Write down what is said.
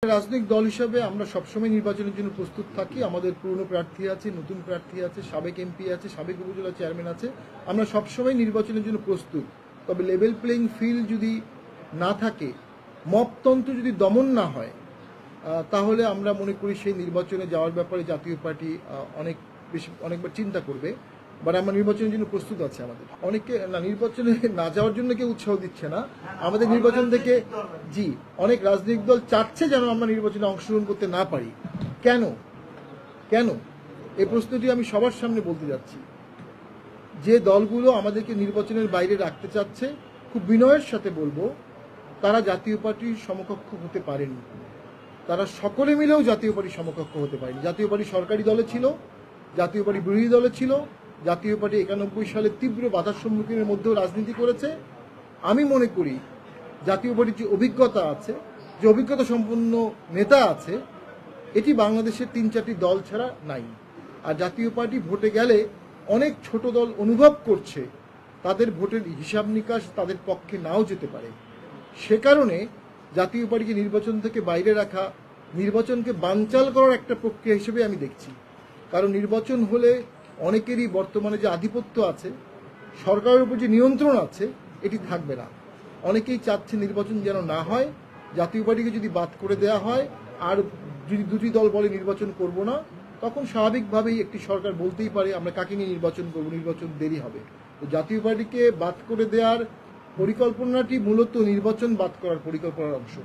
রাজনৈতিক দল হিসেবে আমরা সবসময় নির্বাচনের জন্য প্রস্তুত থাকি। আমাদের পুরনো প্রার্থী আছে, নতুন প্রার্থী আছে, সাবেক এমপি আছে, সাবেক উপজেলা চেয়ারম্যান আছে। আমরা সবসময় নির্বাচনের জন্য প্রস্তুত। তবে লেভেল প্লেইং ফিল্ড যদি না থাকে, মবতন্ত্র যদি দমন না হয়, তাহলে আমরা মনে করি সেই নির্বাচনে যাওয়ার ব্যাপারে জাতীয় পার্টি অনেকবার চিন্তা করবে। বাট আমরা নির্বাচনের জন্য প্রস্তুত আছে। আমাদের অনেকে নির্বাচনে না যাওয়ার জন্য কেউ উৎসাহ দিচ্ছে না। আমাদের নির্বাচন থেকে অনেক রাজনৈতিক দল চাচ্ছে যেন আমরা নির্বাচনে অংশগ্রহণ করতে না পারি। কেন কেন এই প্রশ্নটি আমি সবার সামনে বলতে যাচ্ছি। যে দলগুলো আমাদেরকে নির্বাচনের বাইরে রাখতে চাচ্ছে, খুব বিনয়ের সাথে বলবো, তারা জাতীয় পার্টির সমকক্ষ হতে পারেনি। তারা সকলে মিলেও জাতীয় পার্টির সমকক্ষ হতে পারেনি। জাতীয় পার্টি সরকারি দলে ছিল, জাতীয় পার্টি বিরোধী দলে ছিল, জাতীয় পার্টি 91 সালে তীব্র বাধার সম্মুখীনের মধ্যেও রাজনীতি করেছে। আমি মনে করি জাতীয় পার্টির যে অভিজ্ঞতা আছে, যে অভিজ্ঞতা সম্পন্ন নেতা আছে, এটি বাংলাদেশের 3-4টি দল ছাড়া নাই। আর জাতীয় পার্টি ভোটে গেলে অনেক ছোট দল অনুভব করছে তাদের ভোটের হিসাব নিকাশ তাদের পক্ষে নাও যেতে পারে। সে কারণে জাতীয় পার্টিকে নির্বাচন থেকে বাইরে রাখা নির্বাচনকে বানচাল করার একটা প্রক্রিয়া হিসেবে আমি দেখছি। কারণ নির্বাচন হলে অনেকেরই বর্তমানে যে আধিপত্য আছে, সরকারের উপর যে নিয়ন্ত্রণ আছে, এটি থাকবে না। অনেকেই চাচ্ছে নির্বাচন যেন না হয়। জাতীয় পার্টিকে যদি বাদ করে দেওয়া হয়, আর যদি দুটি দল বলে নির্বাচন করব না, তখন স্বাভাবিকভাবেই একটি সরকার বলতেই পারে আমরা কাকে নিয়ে নির্বাচন করব, নির্বাচন দেরি হবে। তো জাতীয় পার্টিকে বাদ করে দেওয়ার পরিকল্পনাটি মূলত নির্বাচন বাদ করার পরিকল্পনার অংশ।